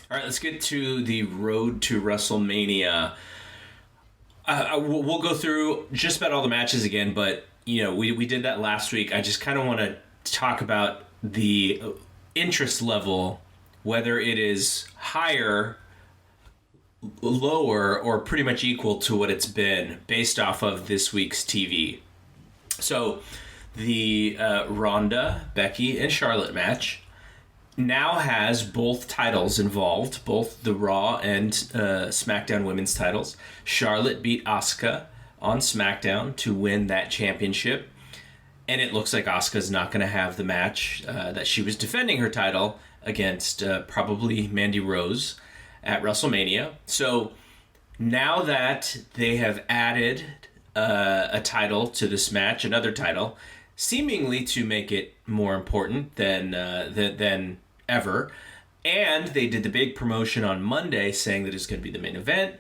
All right, let's get to the road to WrestleMania. We'll go through just about all the matches again, but we did that last week. I just kind of want to talk about the interest level, whether it is higher, lower, or pretty much equal to what it's been based off of this week's TV. So, the Ronda, Becky, and Charlotte match now has both titles involved, both the Raw and SmackDown women's titles. Charlotte beat Asuka on SmackDown to win that championship. And it looks like Asuka's not going to have the match that she was defending her title against probably Mandy Rose at WrestleMania. So now that they have added a title to this match, another title, seemingly to make it more important than ever, and they did the big promotion on Monday saying that it's going to be the main event.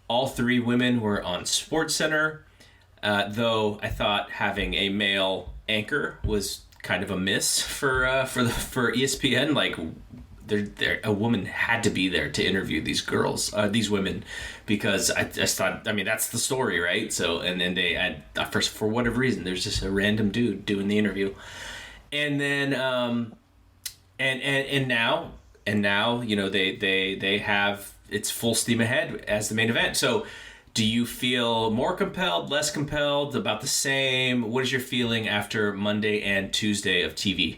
All three women were on SportsCenter, though I thought having a male anchor was kind of a miss for ESPN. Like, a woman had to be there to interview these women, because I just thought, I mean, that's the story, right? So, and then they had, first, for whatever reason, there's just a random dude doing the interview, and then and now they have, it's full steam ahead as the main event. So, do you feel more compelled, less compelled, about the same? What is your feeling after Monday and Tuesday of TV?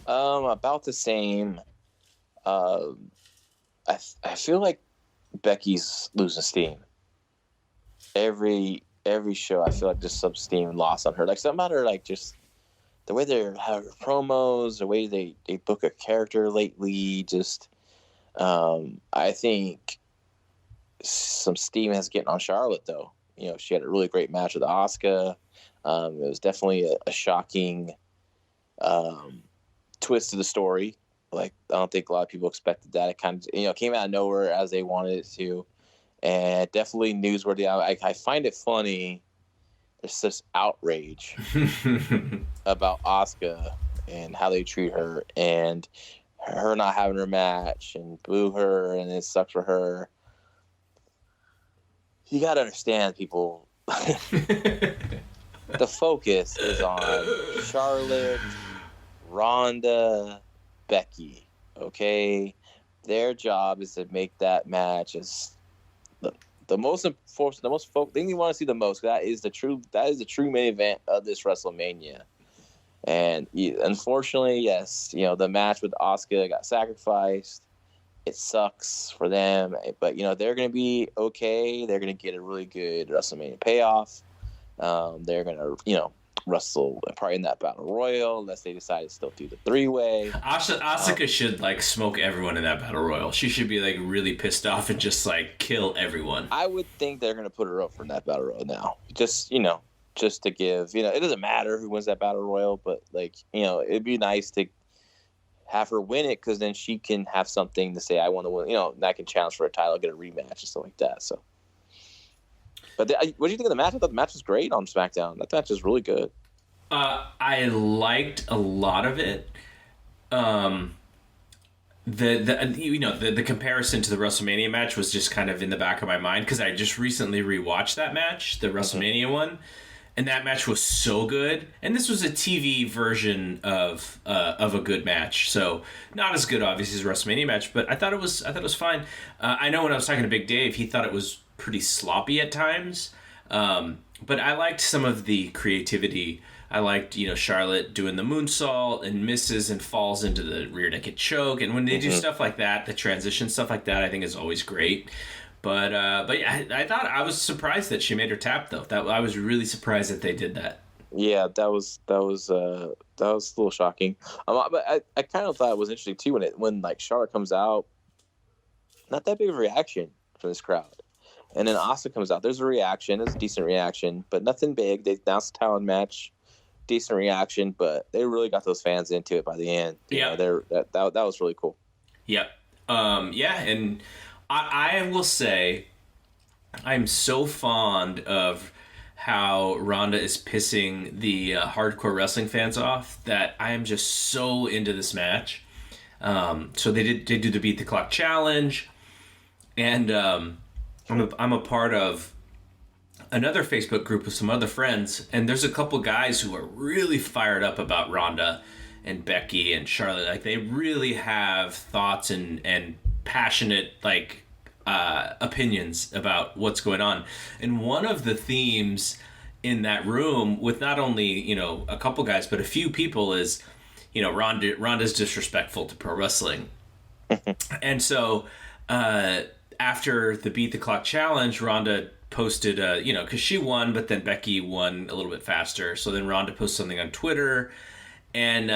About the same. I feel like Becky's losing steam. Every show, I feel like just some steam lost on her. Like, something about her, like, just the way they have her promos, the way they book a character lately. Just, I think some steam has getting on Charlotte, though. She had a really great match with Asuka. It was definitely a shocking twist to the story. Like, I don't think a lot of people expected that. It kind of, came out of nowhere as they wanted it to, and definitely newsworthy. I find it funny. There's this outrage about Asuka and how they treat her, and her not having her match, and boo her, and it sucks for her. You got to understand, people. The focus is on Charlotte, Ronda, Becky. Okay, their job is to make that match as the most important, the most thing you want to see the most. That is the true main event of this WrestleMania. And unfortunately, yes, the match with Asuka got sacrificed. It sucks for them, but they're going to be okay. They're going to get a really good WrestleMania payoff. They're going to wrestle probably in that battle royal, unless they decide to still do the three-way. Asuka should smoke everyone in that battle royal. She should be really pissed off and just kill everyone. I would think they're going to put her up for that battle royal now. Just to give, it doesn't matter who wins that battle royal, but it'd be nice to have her win it, because then she can have something to say, I want to win, that can challenge for a title, get a rematch and stuff like that. So, but what do you think of the match? I thought the match was great on SmackDown. That match is really good. I liked a lot of it. The comparison to the WrestleMania match was just kind of in the back of my mind, because I just recently rewatched that match, the WrestleMania one, and that match was so good. And this was a TV version of a good match, so not as good obviously as the WrestleMania match, but I thought it was fine. I know when I was talking to Big Dave, he thought it was pretty sloppy at times, but I liked some of the creativity. I liked, Charlotte doing the moonsault and misses and falls into the rear naked choke. And when they do stuff like that, the transition stuff like that, I think is always great. But yeah, I was surprised that she made her tap, though. I was really surprised that they did that. Yeah, that was a little shocking. But I kind of thought it was interesting too when Charlotte comes out, not that big of a reaction from this crowd. And then Asuka comes out. There's a reaction. It's a decent reaction, but nothing big. They announced a talent match. Decent reaction, but they really got those fans into it by the end. Yeah, that was really cool. Yep. Yeah, and I will say I'm so fond of how Ronda is pissing the hardcore wrestling fans off that I am just so into this match. So they do the beat the clock challenge, and I'm a part of another Facebook group with some other friends, and there's a couple guys who are really fired up about Ronda and Becky and Charlotte. Like, they really have thoughts and passionate, like, opinions about what's going on. And one of the themes in that room with not only, you know, a couple guys, but a few people is, you know, Ronda's disrespectful to pro wrestling. And so after the Beat the Clock challenge, Ronda posted, you know, because she won, but then Becky won a little bit faster. So then Ronda posted something on Twitter, and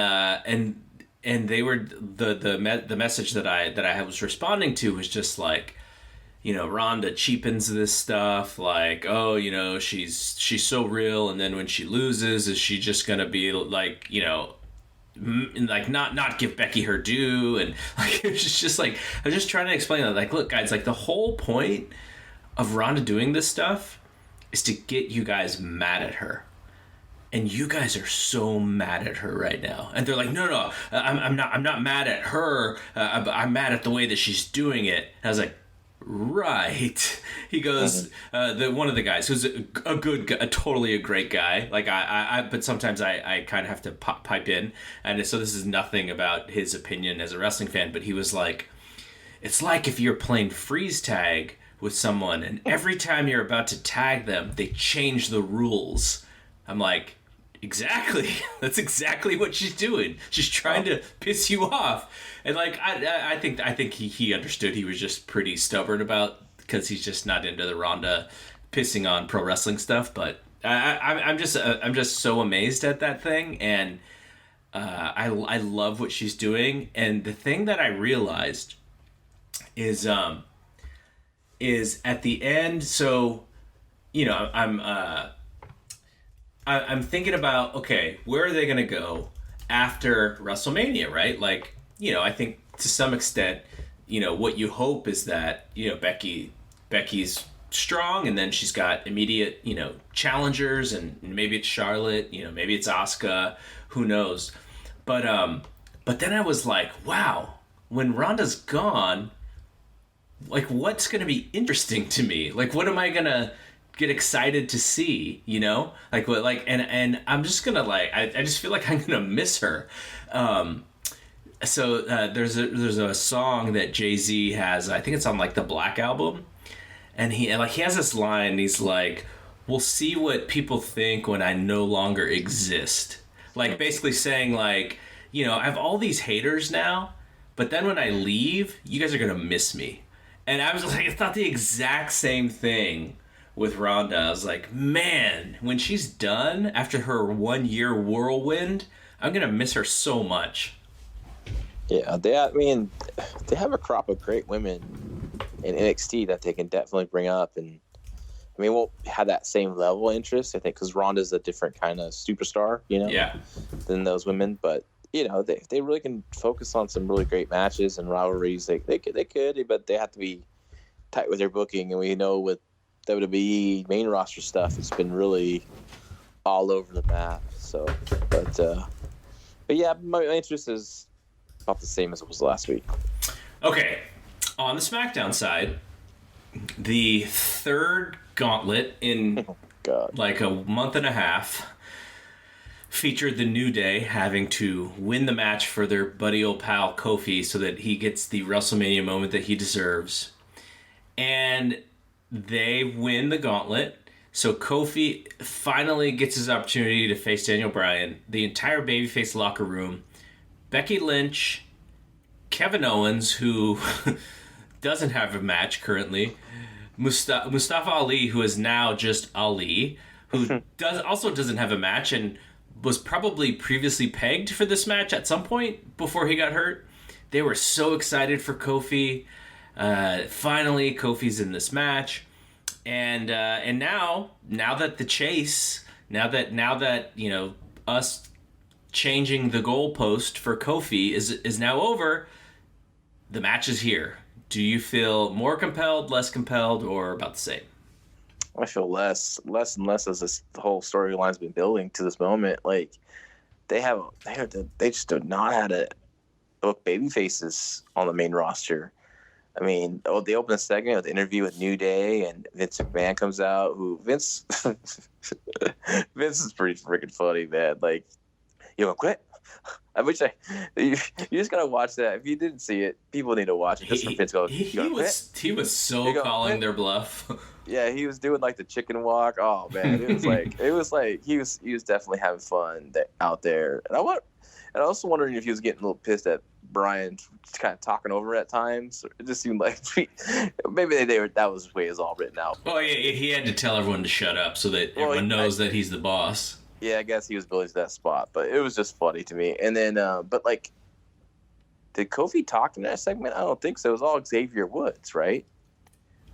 they were the message that I was responding to was just like, you know, Ronda cheapens this stuff, like, oh, you know, she's so real, and then when she loses, is she just gonna be like, you know, like not give Becky her due? And like, it's just like, I was just trying to explain that, like, look, guys, like, the whole point of Ronda doing this stuff is to get you guys mad at her. And you guys are so mad at her right now. And they're like, no, I'm not mad at her. I'm mad at the way that she's doing it. And I was like, right. He goes, one of the guys who's a good guy, totally a great guy. Like, but sometimes I kind of have to pipe in. And so this is nothing about his opinion as a wrestling fan, but he was like, it's like if you're playing freeze tag with someone, and every time you're about to tag them, they change the rules. I'm like, exactly. That's exactly what she's doing. She's trying to piss you off. And like, I think he understood. He was just pretty stubborn about, because he's just not into the Ronda pissing on pro wrestling stuff. But I'm just so amazed at that thing, and I love what she's doing. And the thing that I realized is at the end. So, you know, I'm thinking about, okay, where are they going to go after WrestleMania, right? Like, you know, I think to some extent, you know, what you hope is that, you know, Becky's strong, and then she's got immediate, you know, challengers, and maybe it's Charlotte, you know, maybe it's Asuka, who knows. But then I was like, wow, when Ronda's gone, like, what's going to be interesting to me? Like, what am I going to get excited to see, you know? Like, what, like, and I'm just gonna, like, I just feel like I'm gonna miss her. So there's a song that Jay-Z has, I think it's on like the Black album, and he has this line, and he's like, we'll see what people think when I no longer exist. Like, basically saying, like, you know, I have all these haters now, but then when I leave, you guys are gonna miss me. And I was like, I thought the exact same thing with Ronda. I was like, man, when she's done after her 1 year whirlwind, I'm gonna miss her so much. Yeah, they have a crop of great women in NXT that they can definitely bring up, and I mean, we'll have that same level of interest, I think, because Ronda's a different kind of superstar, you know, yeah, than those women. But you know, they really can focus on some really great matches and rivalries. They could, but they have to be tight with their booking, and we know with WWE main roster stuff, it's been really all over the map. So, but yeah, my interest is about the same as it was last week. Okay, on the SmackDown side, the third gauntlet in like a month and a half featured the New Day having to win the match for their buddy old pal Kofi so that he gets the WrestleMania moment that he deserves. And they win the gauntlet. So Kofi finally gets his opportunity to face Daniel Bryan. The entire babyface locker room, Becky Lynch, Kevin Owens, who doesn't have a match currently, Mustafa Ali, who is now just Ali, who also doesn't have a match and was probably previously pegged for this match at some point before he got hurt. They were so excited for Kofi. Finally, Kofi's in this match, and now that the chase, now that you know, us changing the goalpost for Kofi is now over, the match is here. Do you feel more compelled, less compelled, or about the same? I feel less and less as this whole storyline's been building to this moment. Like, they just do not had book baby faces on the main roster. I mean, they open a segment with an interview with New Day, and Vince McMahon comes out. Vince is pretty freaking funny, man. Like, you gonna quit? I wish you just gotta watch that. If you didn't see it, people need to watch it just for Vince going. He was so calling their bluff. Yeah, he was doing like the chicken walk. Oh man, it was like he was definitely having fun out there. And I also wondering if he was getting a little pissed at Brian kind of talking over at times. It just seemed like maybe that was the way it was all written out. Oh yeah, he had to tell everyone to shut up so that everyone knows that he's the boss. Yeah, I guess he was building to that spot, but it was just funny to me. And then, but like, did Kofi talk in that segment? I don't think so. It was all Xavier Woods, right?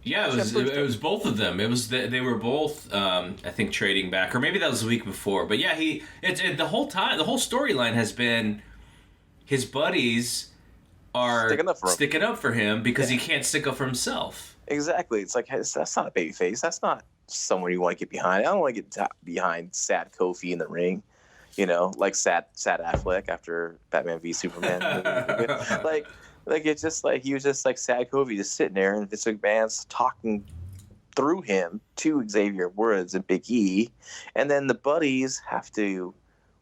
Yeah, it was both of them. It was they were both, I think, trading back, or maybe that was the week before. But yeah, the whole storyline has been his buddies are sticking up for him because he can't stick up for himself. Exactly. It's like that's not a babyface. That's not someone you want to get behind. I don't want to get behind sad Kofi in the ring. You know, like sad Affleck after Batman v Superman. Like it's just like he was just like sad Kofi just sitting there, and Vince McMahon's talking through him to Xavier Woods and Big E, and then the buddies have to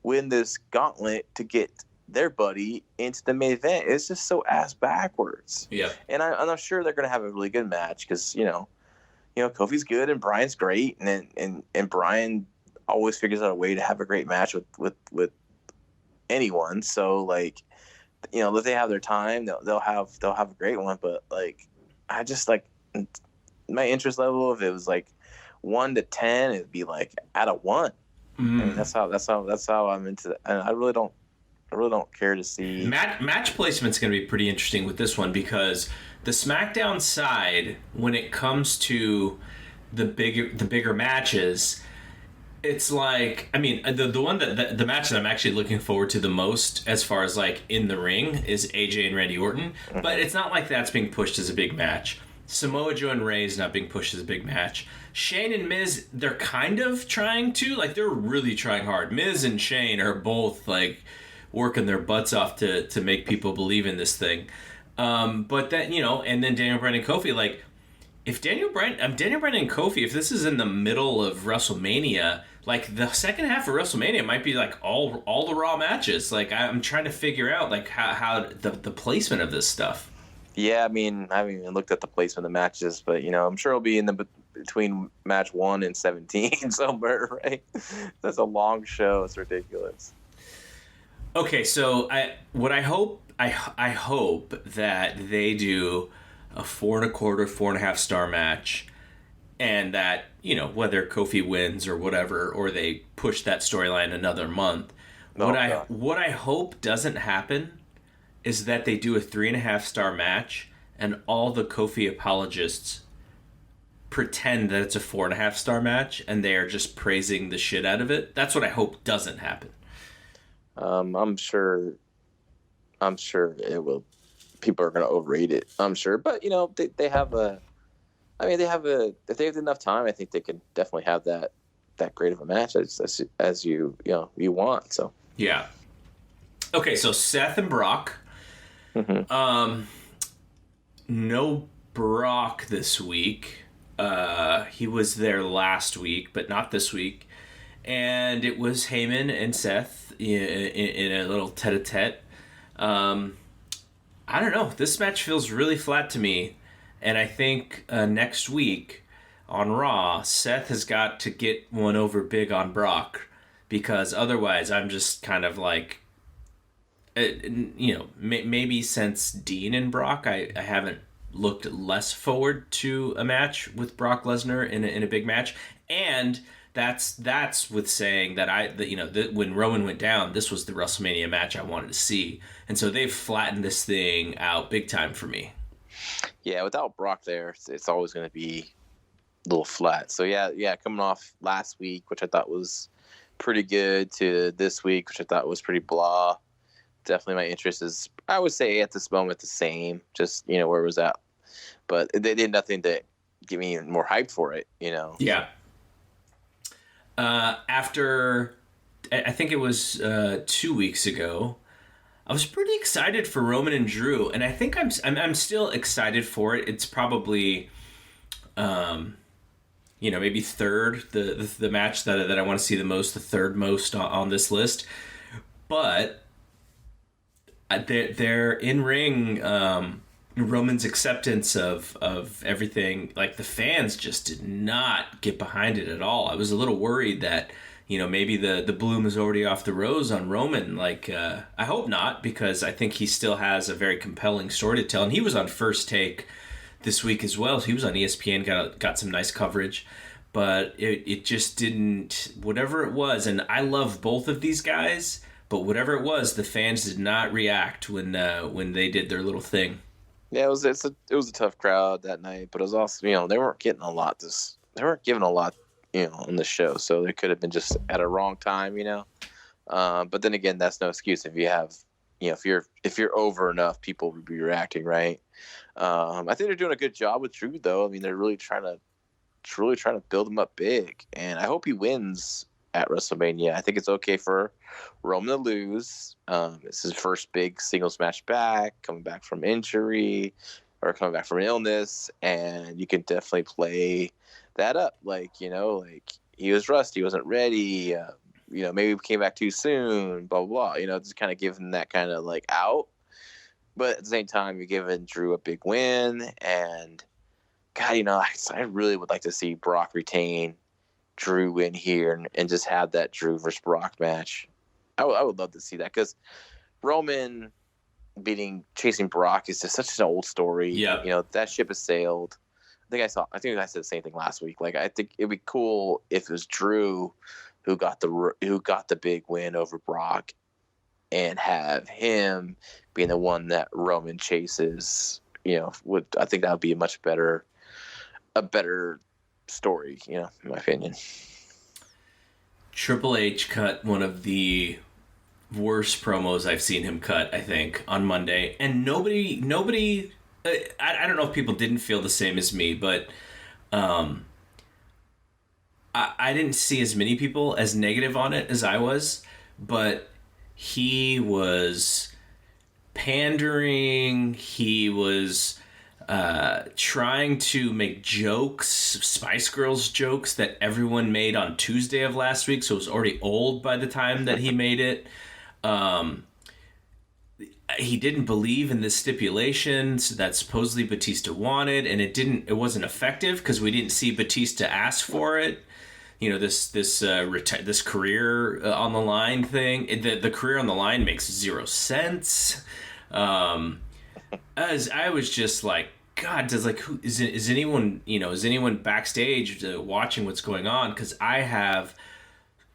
win this gauntlet to get their buddy into the main event. It's just so ass backwards. Yeah, and I'm sure they're gonna have a really good match because you know Kofi's good and Brian's great, and Brian always figures out a way to have a great match with anyone. So like, you know, if they have their time, they'll have a great one. But like, I just like my interest level. If it was like 1 to 10, it'd be like out of 1. I mean, that's how I'm into it. And I really don't care to see match placement's going to be pretty interesting with this one because the SmackDown side, when it comes to the bigger matches, it's like, I mean, the one the match that I'm actually looking forward to the most as far as like in the ring is AJ and Randy Orton, but it's not like that's being pushed as a big match. Samoa Joe and Ray is not being pushed as a big match. Shane and Miz, they're kind of trying to, like, they're really trying hard. Miz and Shane are both like working their butts off to make people believe in this thing. But that, you know, and then Daniel Bryan and Kofi, like, if Daniel Bryan and Kofi, if this is in the middle of WrestleMania, like the second half of WrestleMania might be like all the Raw matches. Like I'm trying to figure out like how the placement of this stuff. Yeah, I mean, I haven't even looked at the placement of the matches, but you know, I'm sure it'll be in the between match 1 and 17 somewhere, right? That's a long show. It's ridiculous. Okay, so I hope that they do a 4 1/4, 4.5 star match, and that, you know, whether Kofi wins or whatever, or they push that storyline another month. What I hope doesn't happen is that they do a 3.5 star match and all the Kofi apologists pretend that it's a 4.5 star match and they are just praising the shit out of it. That's what I hope doesn't happen. I'm sure it will. People are going to overrate it, I'm sure. But, you know, they have if they have enough time, I think they can definitely have that great of a match as you want. So, yeah. Okay, so Seth and Brock. Mm-hmm. No Brock this week. He was there last week, but not this week. And it was Heyman and Seth in a little tete-a-tete. I don't know. This match feels really flat to me. And I think next week on Raw, Seth has got to get one over big on Brock. Because otherwise, I'm just kind of like, you know, maybe since Dean and Brock, I haven't looked less forward to a match with Brock Lesnar in a big match. And that's with saying that when Roman went down, this was the WrestleMania match I wanted to see. And so they've flattened this thing out big time for me. Yeah, without Brock there, it's always going to be a little flat. So yeah, coming off last week, which I thought was pretty good, to this week, which I thought was pretty blah. Definitely my interest is, I would say at this moment, the same, just, you know, where it was at. But they did nothing to get me more hyped for it, you know. Yeah. After, I think it was 2 weeks ago, I was pretty excited for Roman and Drew, and I think I'm still excited for it. It's probably, maybe third, the match that I want to see the most, the third most on this list. But their in ring Roman's acceptance of everything, like the fans just did not get behind it at all. I was a little worried that maybe the bloom is already off the rose on Roman. Like I hope not, because I think he still has a very compelling story to tell, and he was on First Take this week as well. So he was on ESPN, got some nice coverage. But it just didn't, whatever it was, and I love both of these guys, but whatever it was, the fans did not react when they did their little thing. Yeah, it was a tough crowd that night, but it was also, they weren't getting a lot. They weren't giving a lot, on the show, so they could have been just at a wrong time, But then again, that's no excuse if you have, if you're over enough, people will be reacting, right? I think they're doing a good job with Drew, though. I mean, they're really trying to build him up big, and I hope he wins at WrestleMania. I think it's okay for Roman to lose. It's his first big singles match back, coming back from injury or coming back from illness, and you can definitely play that up. Like he was rusty, he wasn't ready. Maybe he came back too soon. Blah blah blah. Just kind of give him that kind of like out. But at the same time, you're giving Drew a big win, and God, I really would like to see Brock retain Drew in here and just have that Drew versus Brock match. I would love to see that, because Roman chasing Brock is just such an old story. Yeah. That ship has sailed. I think I said the same thing last week. Like, I think it'd be cool if it was Drew who got the big win over Brock, and have him being the one that Roman chases. I think that would be a better story, in my opinion. Triple H cut one of the worst promos I've seen him cut, I think, on Monday, and nobody. I don't know if people didn't feel the same as me, but I didn't see as many people as negative on it as I was, but he was pandering. He was trying to make jokes, Spice Girls jokes that everyone made on Tuesday of last week, so it was already old by the time that he made it. He didn't believe in the stipulations that supposedly Batista wanted, and it wasn't effective because we didn't see Batista ask for it. This career on the line thing. The career on the line makes zero sense. As I was just like, God, who is anyone backstage watching what's going on? Because I have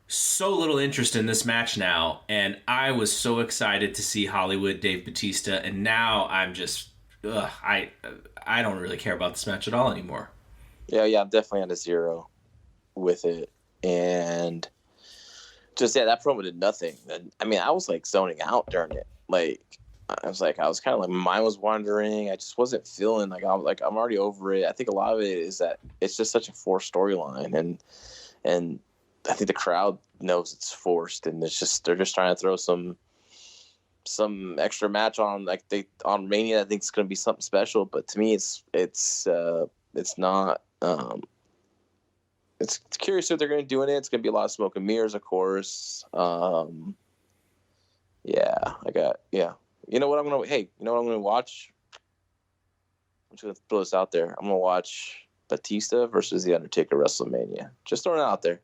so little interest in this match now, and I was so excited to see Hollywood Dave Batista, and now I'm just, I don't really care about this match at all anymore. Yeah, I'm definitely on a zero with it, and just that promo did nothing. I mean, I was like zoning out during it. Like, I was kind of like, my mind was wandering. I just wasn't feeling like I'm already over it. I think a lot of it is that it's just such a forced storyline, and I think the crowd knows it's forced, and they're just trying to throw some extra match on, like on Mania. I think it's going to be something special, but to me, it's not. It's curious what they're going to do in it. It's going to be a lot of smoke and mirrors, of course. You know what I'm going to watch? I'm just going to throw this out there. I'm going to watch Batista versus The Undertaker WrestleMania. Just throwing it out there.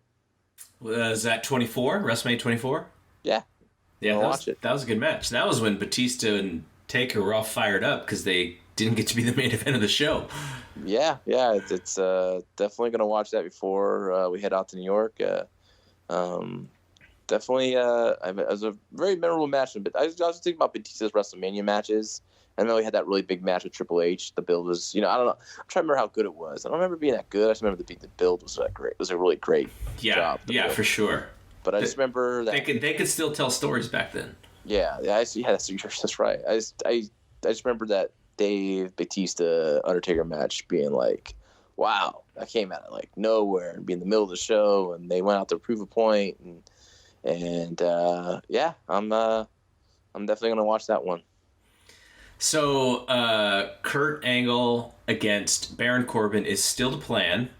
Is that 24? WrestleMania 24? Yeah. Yeah, that was a good match. That was when Batista and Taker were all fired up because they didn't get to be the main event of the show. Yeah. It's definitely going to watch that before we head out to New York. Definitely, it was a very memorable match. But I was thinking about Batista's WrestleMania matches. I know he had that really big match with Triple H. The build was, I don't know. I'm trying to remember how good it was. I don't remember being that good. I just remember the build was that great. It was a really great job. Yeah, for sure. But I just remember that they could still tell stories back then. That's right. I just remember that Dave Batista Undertaker match being like, wow, that came out of like nowhere and be in the middle of the show, and they went out to prove a point, and I'm I'm definitely gonna watch that one. So, Kurt Angle against Baron Corbin is still the plan.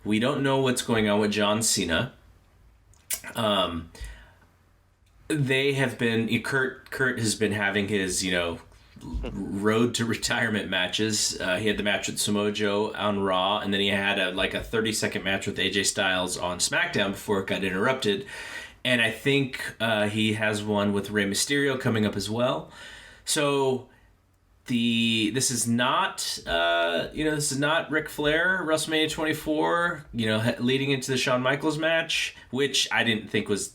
We don't know what's going on with John Cena. They have been Kurt has been having his road to retirement matches. He had the match with Samoa Joe on Raw, and then he had a 30-second match with AJ Styles on SmackDown before it got interrupted. And I think he has one with Rey Mysterio coming up as well. So this is not Ric Flair WrestleMania 24. Leading into the Shawn Michaels match, which I didn't think was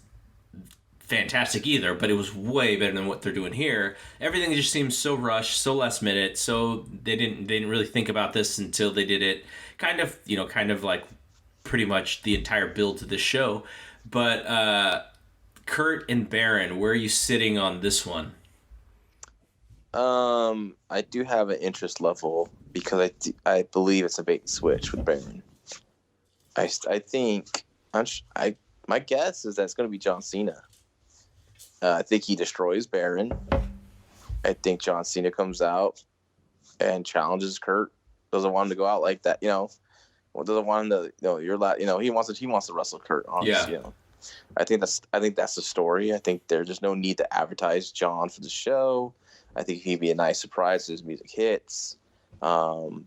fantastic either, but it was way better than what they're doing here. Everything just seems so rushed, so last minute. So they didn't really think about this until they did it. Kind of like pretty much the entire build to this show. But Kurt and Baron, where are you sitting on this one? I do have an interest level because I believe it's a bait and switch with Baron. I think my guess is that it's going to be John Cena. I think he destroys Baron. I think John Cena comes out and challenges Kurt. Doesn't want him to go out like that, doesn't want him to, he wants to wrestle Kurt. Honestly, Yeah. I think that's the story. I think there's just no need to advertise John for the show. I think he'd be a nice surprise if his music hits. What's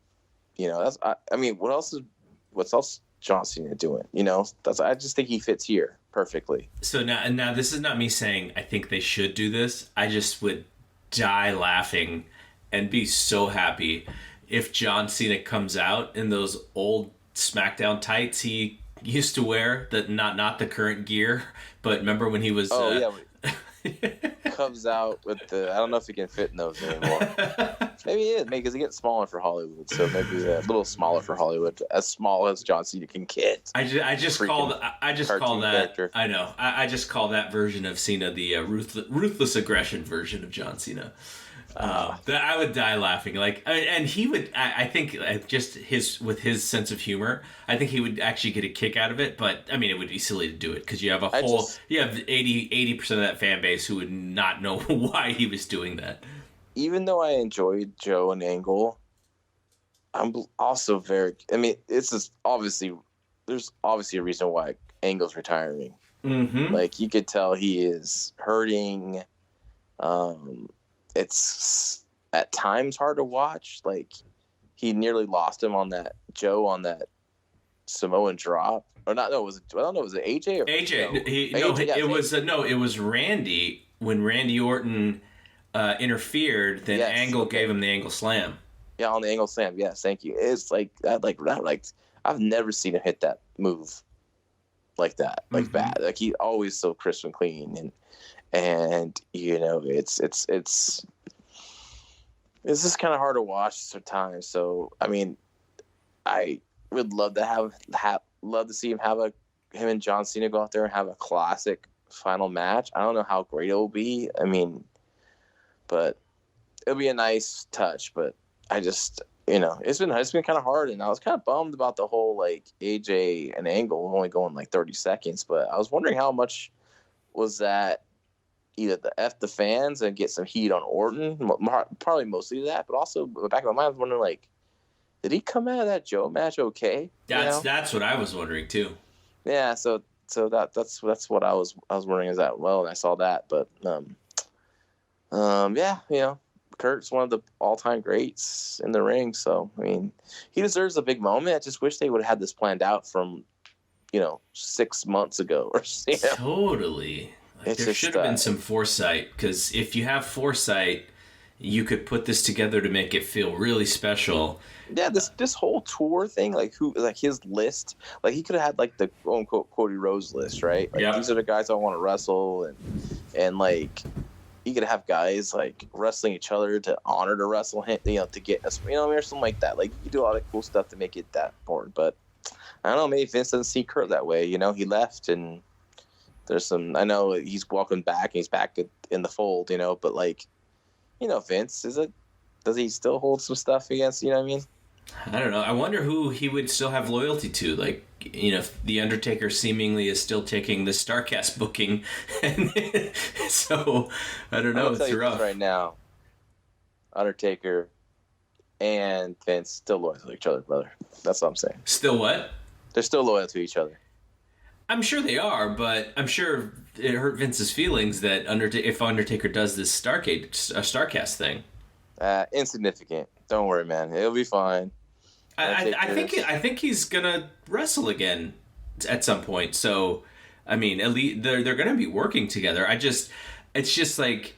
else John Cena doing? I just think he fits here perfectly. So now this is not me saying I think they should do this. I just would die laughing and be so happy if John Cena comes out in those old SmackDown tights he used to wear, that not the current gear, but remember when he was comes out with I don't know if he can fit in those anymore. Maybe he is, because he gets smaller for Hollywood, so maybe a little smaller for Hollywood, as small as John Cena can get. I just call that character. I know. I just call that version of Cena the ruthless aggression version of John Cena. That I would die laughing. And he would. I think just with his sense of humor, I think he would actually get a kick out of it. But I mean, it would be silly to do it because you have you have 80% of that fan base who would not know why he was doing that. Even though I enjoyed Joe and Angle, I'm also very. I mean, there's obviously a reason why Angle's retiring. Mm-hmm. You could tell he is hurting. It's at times hard to watch. He nearly lost him on that Samoan drop. Or not? No, I don't know. Was it AJ or AJ? No? It was Randy. When Randy Orton interfered, then Angle gave him the Angle Slam. Yeah, on the Angle Slam. Yes, thank you. It's that. I've never seen him hit that move like that, bad. He's always so crisp and clean, and it's just kind of hard to watch sometimes. So I mean, I would love to see him him and John Cena go out there and have a classic final match. I don't know how great it will be. I mean, but it'll be a nice touch. But I just, it's been kind of hard, and I was kind of bummed about the whole AJ and Angle only going 30 seconds. But I was wondering how much was that either the fans and get some heat on Orton, probably mostly that, but also in the back of my mind I was wondering did he come out of that Joe match okay? That's what I was wondering too. Yeah, so that's what I was wondering as well, and I saw that, but Kurt's one of the all-time greats in the ring, so I mean he deserves a big moment. I just wish they would have had this planned out from 6 months ago or Totally. There should have been some foresight, because if you have foresight, you could put this together to make it feel really special. Yeah, this whole tour thing, his list, he could have had the quote unquote Cody Rhodes list, right? These are the guys I want to wrestle, and you could have guys wrestling each other to honor to wrestle him, to get us, or something like that. You could do a lot of cool stuff to make it that important. But I don't know, maybe Vince doesn't see Kurt that way. He left, and there's some. I know he's welcome back, and he's back in the fold. But Vince, does he still hold some stuff against? You know what I mean? I don't know. I wonder who he would still have loyalty to. the Undertaker seemingly is still taking the Starcast booking, and so I don't know. It's rough right now. Undertaker and Vince still loyal to each other, brother. That's what I'm saying. Still what? They're still loyal to each other. I'm sure they are, but I'm sure it hurt Vince's feelings that if Undertaker does this Starcast thing. Insignificant. Don't worry, man. It'll be fine. I think he's gonna wrestle again at some point. So, I mean, at least they're gonna be working together. It's just like,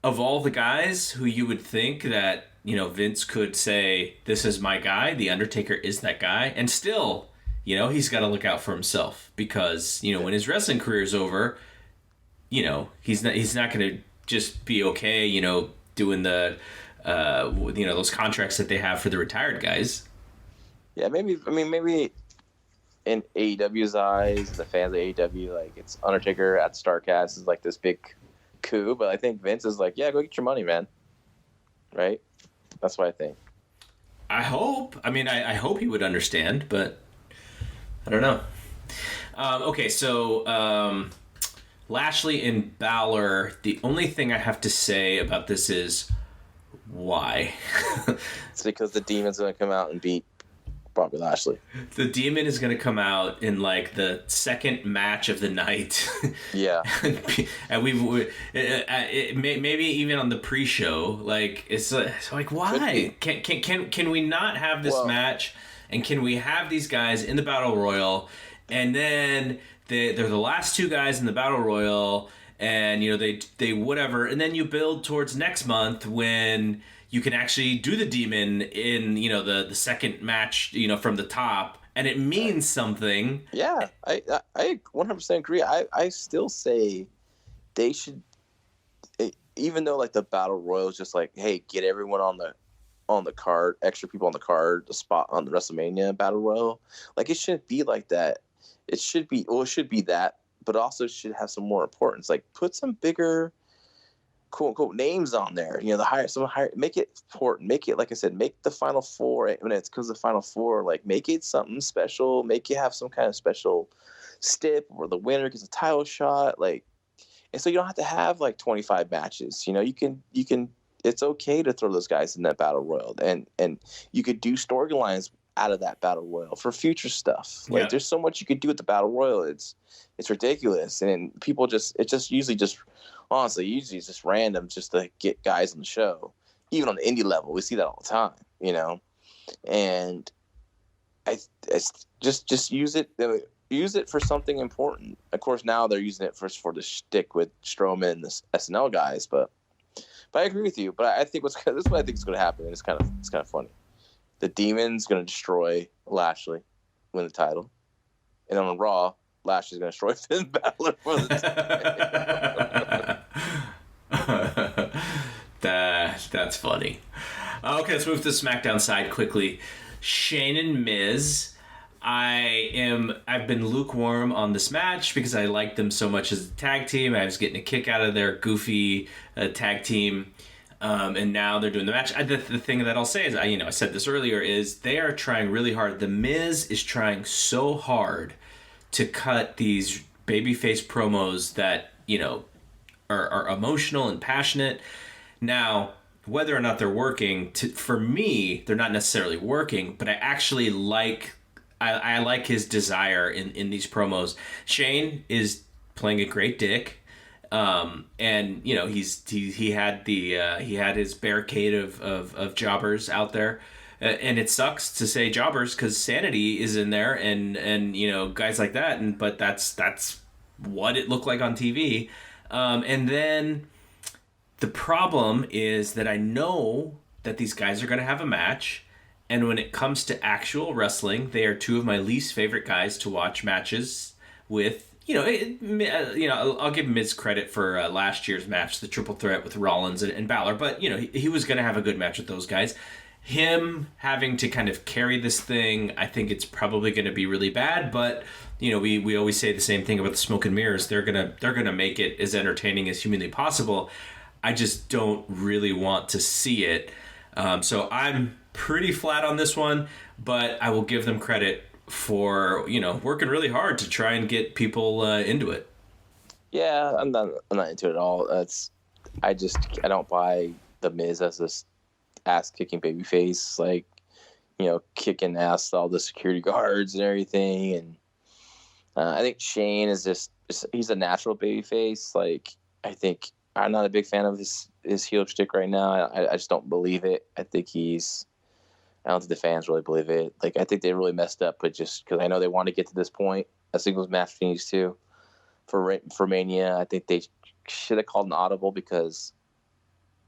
of all the guys who you would think that Vince could say, "This is my guy," the Undertaker is that guy, and still, he's got to look out for himself because when his wrestling career is over, he's not gonna just be okay, doing the those contracts that they have for the retired guys. Yeah, maybe in AEW's eyes, the fans of AEW, like, it's Undertaker at Starcast is like this big coup, but I think Vince is like, yeah, go get your money, man. Right? That's what I think. I hope. I mean, I hope he would understand, but I don't know. Okay, so Lashley and Balor, the only thing I have to say about this is why. It's because the Demon's going to come out and beat Bobby Lashley. The Demon is going to come out in like the second match of the night. Yeah. And maybe even on the pre-show, like it's like, why can we not have this match, and can we have these guys in the Battle Royal, and then they're the last two guys in the Battle Royal, and they whatever, and then you build towards next month when you can actually do the Demon in the second match from the top, and it means something. Yeah, I 100% agree. I still say they should, even though like the Battle Royal is just like, hey, get everyone on the card, extra people on the card, the spot on the WrestleMania Battle Royal. Like, it shouldn't be like that. It should be that, but also should have some more importance. Like, put some bigger, quote unquote, names on there. Make it important. Make it, like I said, make the Final Four, when it's because the Final Four, like, make it something special. Make it have some kind of special stip where the winner gets a title shot. Like, and so you don't have to have like 25 matches. You can. It's okay to throw those guys in that Battle Royal, and you could do storylines out of that Battle Royal for future stuff. Like, there's so much you could do with the Battle Royal. It's ridiculous, and people usually usually it's just random just to get guys on the show. Even on the indie level, we see that all the time, and I just use it for something important. Of course, now they're using it for the shtick with Strowman and the SNL guys, but I agree with you. But I think this is what I think is going to happen. And it's kind of funny. The Demon's going to destroy Lashley, win the title, and on Raw, Lashley's going to destroy Finn Balor for the title. That's funny. Okay, let's move to the SmackDown side quickly. Shane and Miz. I've been lukewarm on this match because I liked them so much as a tag team. I was getting a kick out of their goofy tag team, and now they're doing the match. The thing that I'll say is, I said this earlier, is they are trying really hard. The Miz is trying so hard to cut these babyface promos that are emotional and passionate. Now, whether or not they're working, for me, they're not necessarily working, but I actually like. I like his desire in these promos. Shane is playing a great dick, and he had his barricade of jobbers out there, and it sucks to say jobbers because Sanity is in there and guys like that, but that's what it looked like on TV, and then the problem is that I know that these guys are going to have a match. And when it comes to actual wrestling, they are two of my least favorite guys to watch matches with. I'll give Miz credit for last year's match, the triple threat with Rollins and Balor. But, he was going to have a good match with those guys. Him having to kind of carry this thing, I think it's probably going to be really bad. But, we always say the same thing about the smoke and mirrors. They're gonna make it as entertaining as humanly possible. I just don't really want to see it. So I'm pretty flat on this one, but I will give them credit for, working really hard to try and get people into it. Yeah, I'm not into it at all. I don't buy the Miz as this ass kicking baby face, like, kicking ass to all the security guards and everything. And I think Shane is he's a natural baby face. Like, I think I'm not a big fan of his heel shtick right now. I just don't believe it. I don't think the fans really believe it. Like, I think they really messed up, but just because I know they want to get to this point, a singles match needs to. For Mania, I think they should have called an audible, because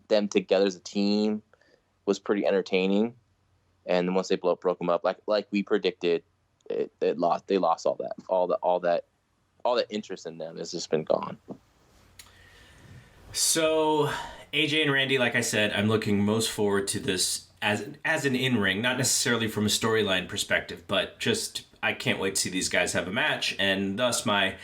them together as a team was pretty entertaining. And then once they broke them up, like we predicted, they lost all that interest in them has just been gone. So AJ and Randy, like I said, I'm looking most forward to this as an in-ring, not necessarily from a storyline perspective, but just I can't wait to see these guys have a match, and thus my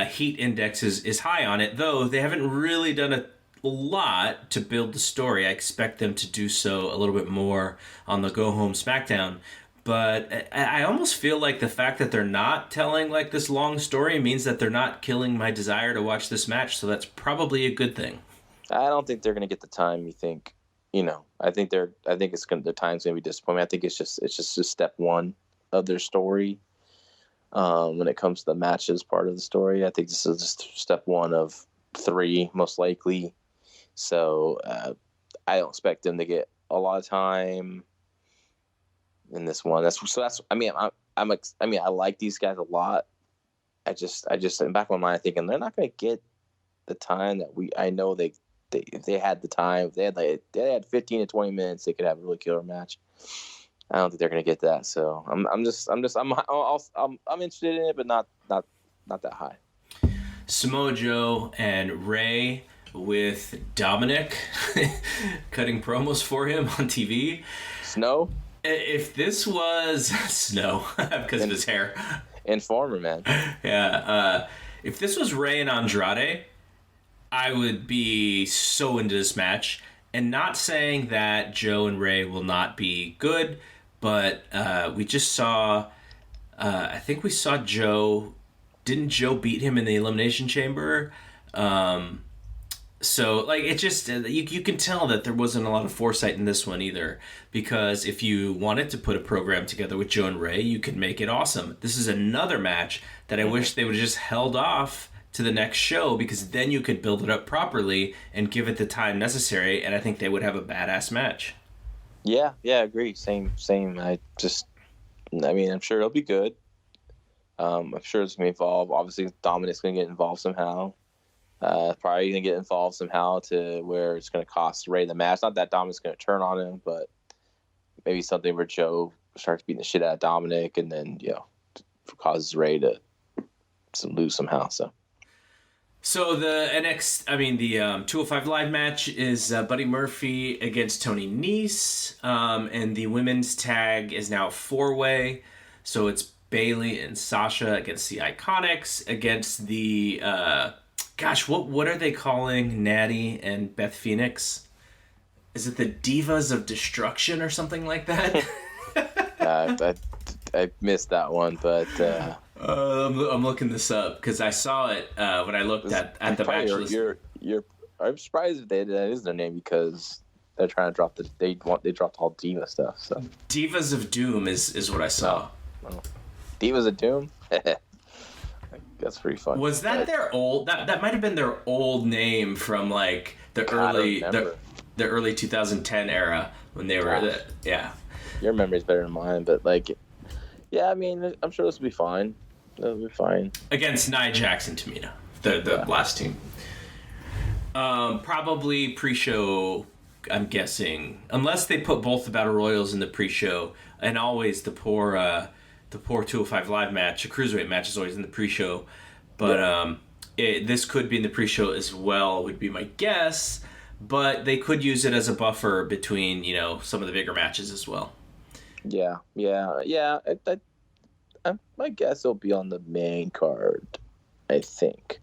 heat index is high on it, though they haven't really done a lot to build the story. I expect them to do so a little bit more on the Go Home SmackDown. But I almost feel like the fact that they're not telling like this long story means that they're not killing my desire to watch this match, so that's probably a good thing. I don't think they're going to get the time you think. I think their time's going to be disappointing. I think it's just step one of their story. When it comes to the matches part of the story, I think this is just step one of 3, most likely. So I don't expect them to get a lot of time in this one. I like these guys a lot. I just in the back of my mind thinking they're not going to get the time that I know they had the time. They had 15 to 20 minutes. They could have a really killer match. I don't think they're going to get that. So I'm interested in it, but not that high. Samoa Joe and Ray with Dominic cutting promos for him on TV. Snow? If this was Snow, because of his hair. Informer, man. Yeah. If this was Ray and Andrade, I would be so into this match. And not saying that Joe and Ray will not be good, but we just saw, I think we saw Joe. Didn't Joe beat him in the Elimination Chamber? So, like, it just, you can tell that there wasn't a lot of foresight in this one either. Because if you wanted to put a program together with Joe and Ray, you could make it awesome. This is another match that I wish they would have just held off to the next show, because then you could build it up properly and give it the time necessary, and I think they would have a badass match. Yeah, I agree. Same. I'm sure it'll be good. I'm sure it's going to evolve. Obviously, Dominic's going to get involved somehow. Probably going to get involved somehow to where it's going to cost Ray the match. Not that Dominic's going to turn on him, but maybe something where Joe starts beating the shit out of Dominic, and then causes Ray to lose somehow. So the 205 Live match is Buddy Murphy against Tony Nese, and the women's tag is now 4-way. So it's Bayley and Sasha against the Iconics, against the what are they calling Natty and Beth Phoenix? Is it the Divas of Destruction or something like that? I missed that one, but I'm looking this up because I saw it when I looked at the match list. I'm surprised if that is their name, because they're trying to drop they dropped all Diva stuff. So Divas of Doom is what I saw. Oh. Divas of Doom. That's pretty fun. Was that their old? That might have been their old name from like the early 2010 era when they were yeah. Your memory's better than mine, but yeah, I mean, I'm sure this will be fine. It'll be fine. Against Nia Jax and Tamina, the last team. Probably pre-show, I'm guessing. Unless they put both the Battle Royals in the pre-show, and always the poor 205 Live match, a Cruiserweight match is always in the pre-show. But this could be in the pre-show as well, would be my guess. But they could use it as a buffer between, some of the bigger matches as well. Yeah. My guess it'll be on the main card, I think.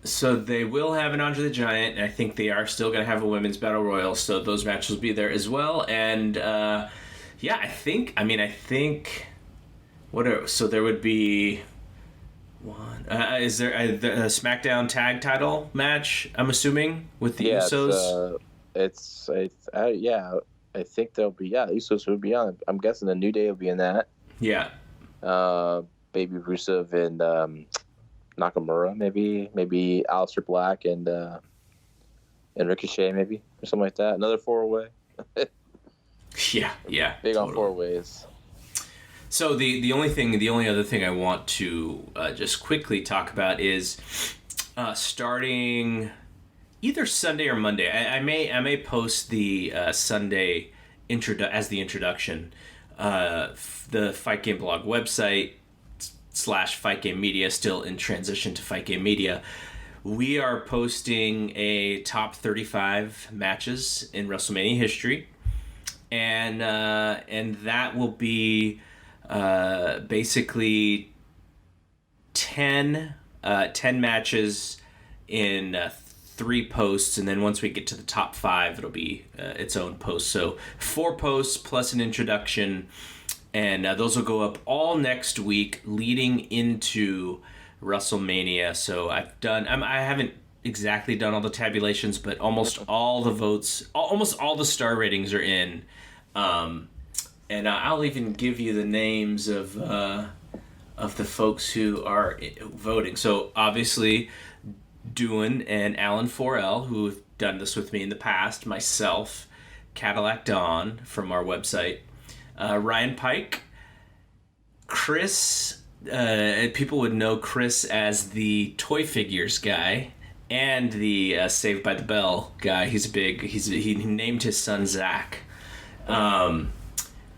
So they will have an Andre the Giant, and I think they are still going to have a women's battle royal, so those matches will be there as well. And I think So there would be one. Is there a SmackDown tag title match? I'm assuming with the Usos. I think there'll be Usos will be on. I'm guessing the New Day will be in that. Yeah. Baby Rusev and Nakamura, maybe Aleister Black and Ricochet, maybe, or something like that. Another 4-way. Yeah. Big totally. On 4-ways. So the only other thing I want to just quickly talk about is starting either Sunday or Monday. I may post the Sunday as the introduction. The Fight Game Blog website / Fight Game Media, still in transition to Fight Game Media. We are posting a top 35 matches in WrestleMania history, and that will be basically 10 matches in 3 posts, and then once we get to the top 5, it'll be its own post. So 4 posts plus an introduction, and those will go up all next week leading into WrestleMania. So I haven't exactly done all the tabulations, but almost all the votes, almost all the star ratings are in. And I'll even give you the names of the folks who are voting. So obviously, Doohan and Alan 4L, who have done this with me in the past, myself, Cadillac Dawn from our website, Ryan Pike, Chris. People would know Chris as the toy figures guy and the Saved by the Bell guy. He named his son Zach.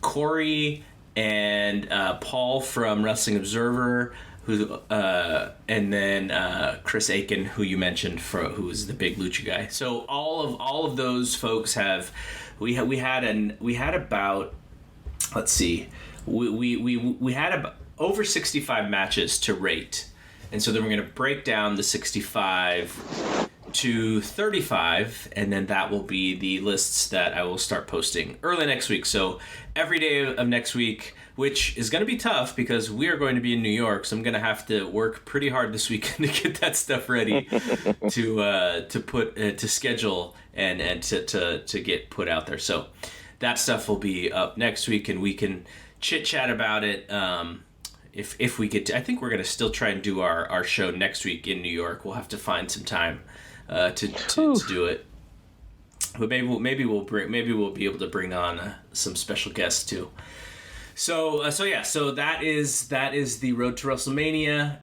Corey and Paul from Wrestling Observer, and then Chris Aiken, who you mentioned, who is the big lucha guy. So all of those folks have we had about, let's see, we had about over 65 matches to rate, and so then we're going to break down the 65 to 35, and then that will be the lists that I will start posting early next week. So every day of next week, which is going to be tough because we are going to be in New York, so I'm going to have to work pretty hard this weekend to get that stuff ready to schedule and to get put out there. So that stuff will be up next week, and we can chit chat about it. If we get to, I think we're going to still try and do our show next week in New York. We'll have to find some time to do it, but maybe we'll be able to bring on some special guests too. So that is the road to WrestleMania.